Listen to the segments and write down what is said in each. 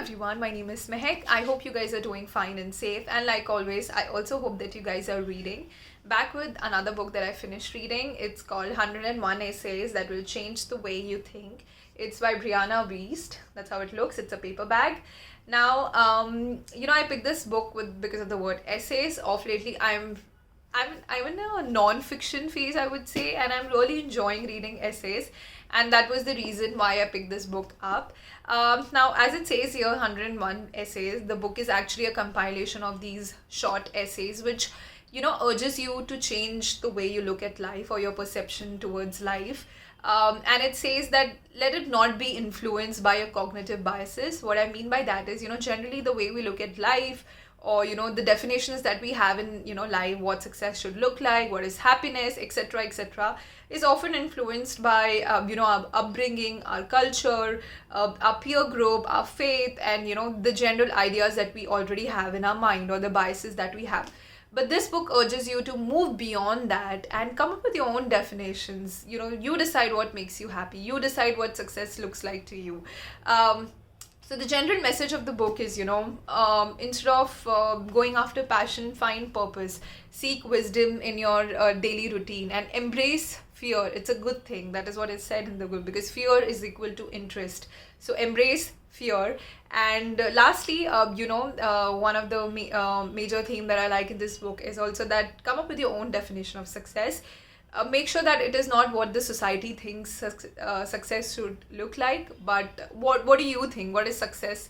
everyone, my name is Mehek. I hope you guys are doing fine and safe. And like always, I also hope that you guys are reading. Back with another book that I finished reading. It's called 101 Essays That Will Change the Way You Think. It's by Brianna Wiest. That's how it looks. It's a paper bag. Now, I picked this book because of the word essays. Of lately, I'm in a non-fiction phase, I would say, and I'm really enjoying reading essays, and that was the reason why I picked this book up. Now, as it says here, 101 essays, the book is actually a compilation of these short essays, which urges you to change the way you look at life or your perception towards life. And it says that let it not be influenced by your cognitive biases. What I mean by that is, generally the way we look at life, or the definitions that we have in life, what success should look like, what is happiness, etc., etc., is often influenced by our upbringing, our culture, our peer group, our faith, and the general ideas that we already have in our mind, or the biases that we have. But this book urges you to move beyond that and come up with your own definitions. You decide what makes you happy, you decide what success looks like to you. So the general message of the book is, instead of going after passion, find purpose, seek wisdom in your daily routine, and embrace fear. It's a good thing. That is what is said in the book, because fear is equal to interest. So embrace fear. And lastly, one of the major theme that I like in this book is also that come up with your own definition of success. Make sure that it is not what the society thinks success should look like, but what do you think? What is success?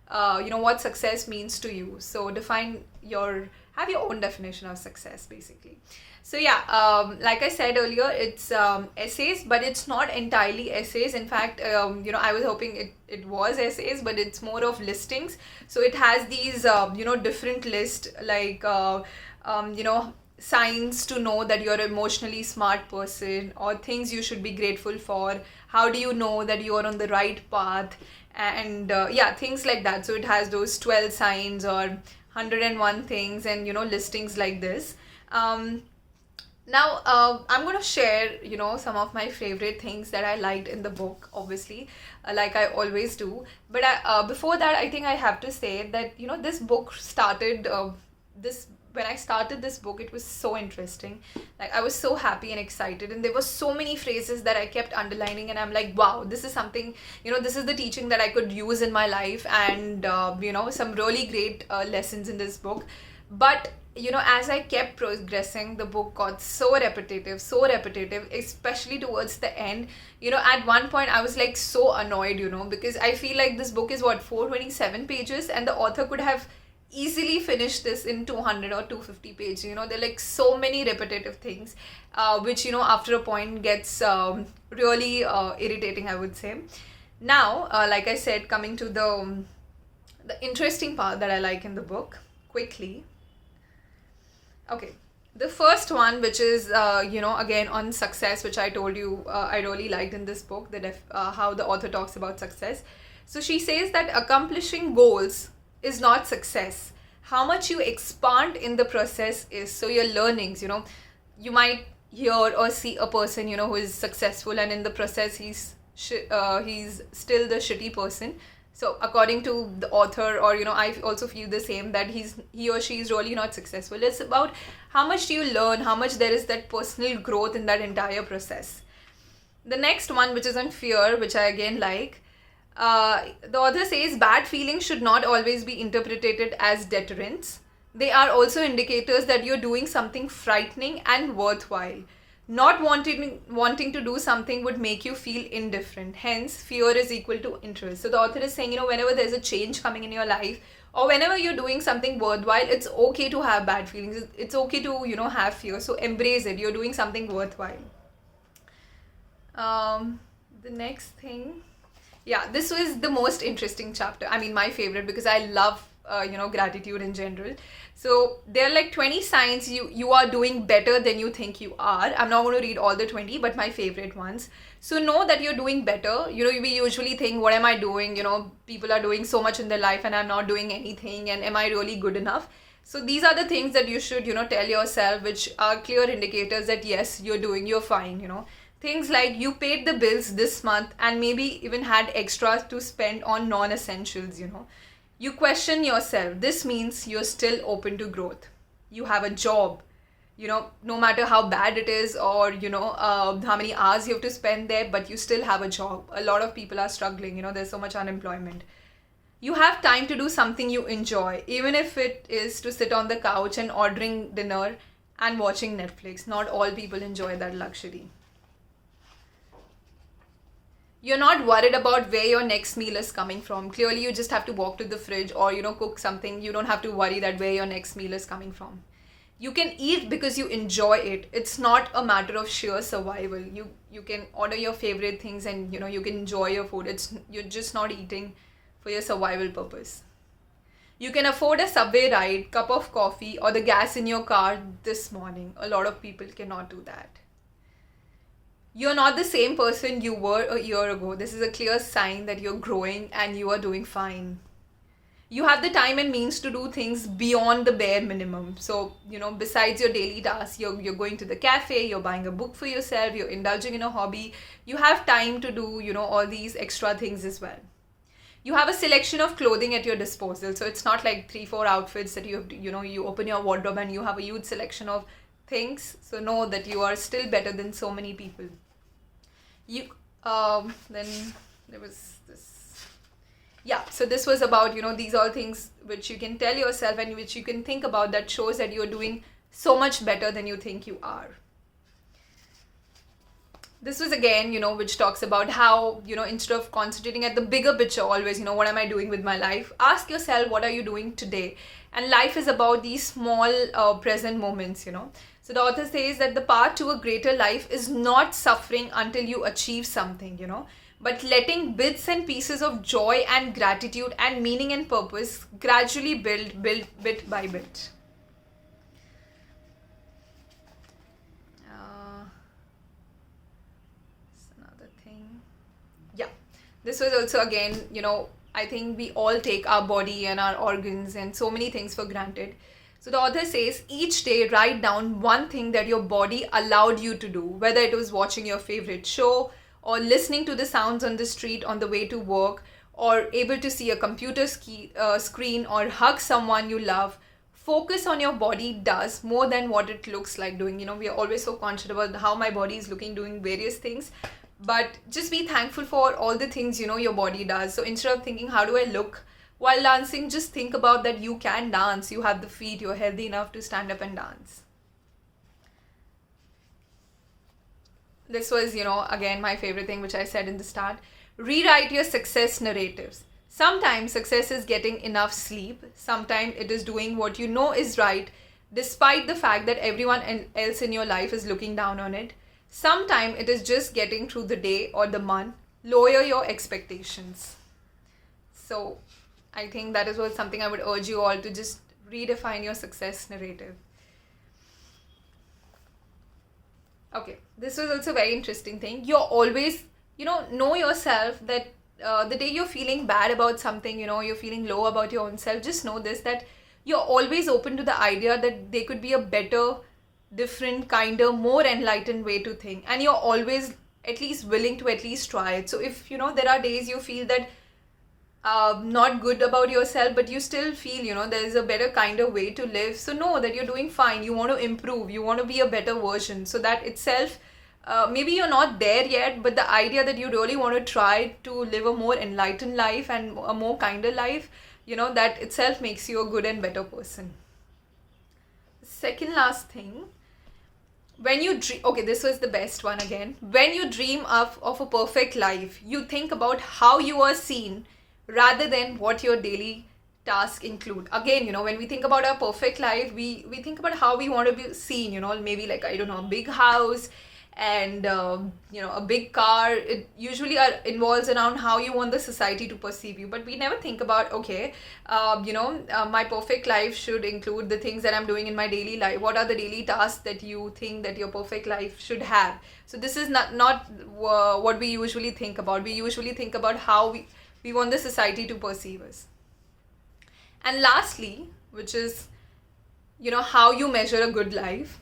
What success means to you. So have your own definition of success, basically. So yeah, like I said earlier, it's essays, but it's not entirely essays. In fact, I was hoping it was essays, but it's more of listings. So it has these, different lists, like, signs to know that you're an emotionally smart person, or things you should be grateful for. How do you know that you are on the right path? And things like that. So it has those 12 signs or 101 things, and listings like this. Now, I'm going to share, some of my favorite things that I liked in the book, obviously, like I always do. But before that, I think I have to say that, this book started, when I started this book, it was so interesting. Like, I was so happy and excited, and there were so many phrases that I kept underlining, and I'm like, wow, this is something, this is the teaching that I could use in my life, and, some really great lessons in this book. But as I kept progressing, the book got so repetitive, especially towards the end. At one point I was like so annoyed, because I feel like this book is 427 pages, and the author could have easily finished this in 200 or 250 pages. There are like so many repetitive things, which after a point gets really irritating, I would say. Now, like I said, coming to the interesting part that I like in the book, quickly. Okay, the first one, which is, again on success, which I told you I really liked in this book, how the author talks about success. So she says that accomplishing goals is not success. How much you expand in the process is. So your learnings, you might hear or see a person, who is successful, and in the process he's still the shitty person. So according to the author, or I also feel the same, that he or she is really not successful. It's about how much do you learn, how much there is that personal growth in that entire process. The next one, which is on fear, which I again like, the author says bad feelings should not always be interpreted as deterrents. They are also indicators that you're doing something frightening and worthwhile. Not wanting to do something would make you feel indifferent. Hence, fear is equal to interest. So the author is saying, whenever there's a change coming in your life, or whenever you're doing something worthwhile, it's okay to have bad feelings. It's okay to, have fear. So embrace it. You're doing something worthwhile. The next thing. Yeah, this was the most interesting chapter. I mean, my favorite, because I love, gratitude in general. So there are like 20 signs you are doing better than you think you are. I'm not going to read all the 20, but my favorite ones. So know that you're doing better. We usually think, what am I doing? People are doing so much in their life and I'm not doing anything. And am I really good enough? So these are the things that you should, tell yourself, which are clear indicators that yes, you're fine, Things like you paid the bills this month and maybe even had extras to spend on non essentials, You question yourself. This means you're still open to growth. You have a job, no matter how bad it is, or, how many hours you have to spend there, but you still have a job. A lot of people are struggling, there's so much unemployment. You have time to do something you enjoy, even if it is to sit on the couch and ordering dinner and watching Netflix. Not all people enjoy that luxury. You're not worried about where your next meal is coming from. Clearly, you just have to walk to the fridge or, cook something. You don't have to worry that where your next meal is coming from. You can eat because you enjoy it. It's not a matter of sheer survival. You can order your favorite things and, you can enjoy your food. You're just not eating for your survival purpose. You can afford a subway ride, cup of coffee, or the gas in your car this morning. A lot of people cannot do that. You're not the same person you were a year ago. This is a clear sign that you're growing and you are doing fine. You have the time and means to do things beyond the bare minimum. So, besides your daily tasks, you're going to the cafe, you're buying a book for yourself, you're indulging in a hobby. You have time to do, all these extra things as well. You have a selection of clothing at your disposal. So it's not like 3-4 outfits that you have to, you open your wardrobe and you have a huge selection of things. So know that you are still better than so many people. Then there was this. Yeah, so this was about, these all things which you can tell yourself and which you can think about that shows that you're doing so much better than you think you are. This was again, which talks about how, instead of concentrating at the bigger picture always, what am I doing with my life? Ask yourself, what are you doing today? And life is about these small present moments, So the author says that the path to a greater life is not suffering until you achieve something, but letting bits and pieces of joy and gratitude and meaning and purpose gradually build bit by bit. This was also again, I think we all take our body and our organs and so many things for granted. So the author says, each day write down one thing that your body allowed you to do, whether it was watching your favorite show or listening to the sounds on the street on the way to work, or able to see a computer screen or hug someone you love. Focus on your body does more than what it looks like doing. We are always so conscious about how my body is looking doing various things. But just be thankful for all the things, your body does. So instead of thinking, how do I look while dancing, just think about that you can dance. You have the feet, you're healthy enough to stand up and dance. This was, again, my favorite thing, which I said in the start. Rewrite your success narratives. Sometimes success is getting enough sleep. Sometimes it is doing what you know is right, despite the fact that everyone else in your life is looking down on it. Sometimes it is just getting through the day or the month. Lower your expectations. So I think that is what something I would urge you all to just redefine your success narrative. Okay, this was also a very interesting thing. You're always, know yourself that the day you're feeling bad about something, you're feeling low about your own self, just know this, that you're always open to the idea that there could be a better, different, kinder, more enlightened way to think, and you're always at least willing to at least try it. So if there are days you feel that not good about yourself, but you still feel there is a better, kinder way to live, so know that you're doing fine. You want to improve, you want to be a better version. So that itself, maybe you're not there yet, but the idea that you really want to try to live a more enlightened life and a more kinder life, that itself makes you a good and better person. Second last thing, when you dream, okay, this was the best one again. When you dream of a perfect life, you think about how you are seen rather than what your daily tasks include. Again, when we think about our perfect life, we think about how we want to be seen, maybe like, I don't know, a big house and, a big car. It usually involves around how you want the society to perceive you. But we never think about, okay, my perfect life should include the things that I'm doing in my daily life. What are the daily tasks that you think that your perfect life should have? So this is not what we usually think about. We usually think about how we want the society to perceive us. And lastly, which is, how you measure a good life.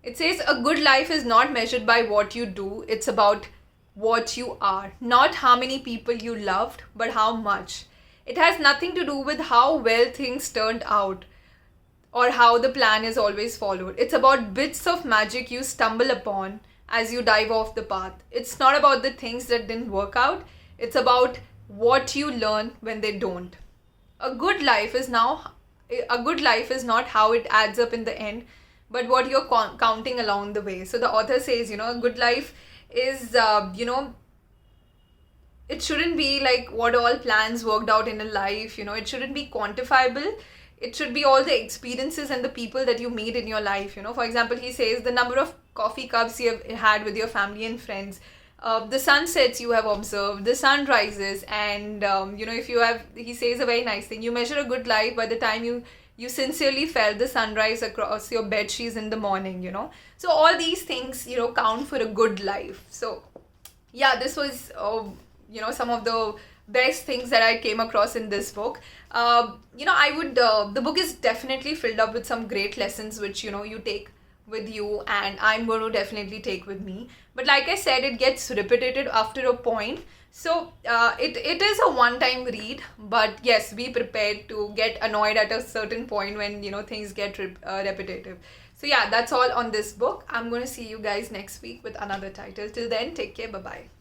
It says a good life is not measured by what you do, it's about what you are. Not how many people you loved, but how much. It has nothing to do with how well things turned out or how the plan is always followed. It's about bits of magic you stumble upon as you dive off the path. It's not about the things that didn't work out, it's about what you learn when they don't. A good life is now a good life is not how it adds up in the end, but what you're counting along the way. So the author says, a good life is, it shouldn't be like what all plans worked out in a life, it shouldn't be quantifiable. It should be all the experiences and the people that you meet in your life. For example, he says the number of coffee cups you have had with your family and friends, the sunsets you have observed, the sunrises, and if you have, he says a very nice thing, you measure a good life by the time you sincerely felt the sunrise across your bed sheets in the morning. So all these things count for a good life. So yeah, this was some of the best things that I came across in this book. I would the book is definitely filled up with some great lessons which you take with you, and I'm going to definitely take with me. But like I said, it gets repetitive after a point. So it is a one-time read, but yes, be prepared to get annoyed at a certain point when things get repetitive. So yeah, that's all on this book. I'm going to see you guys next week with another title. Till then, take care. Bye bye.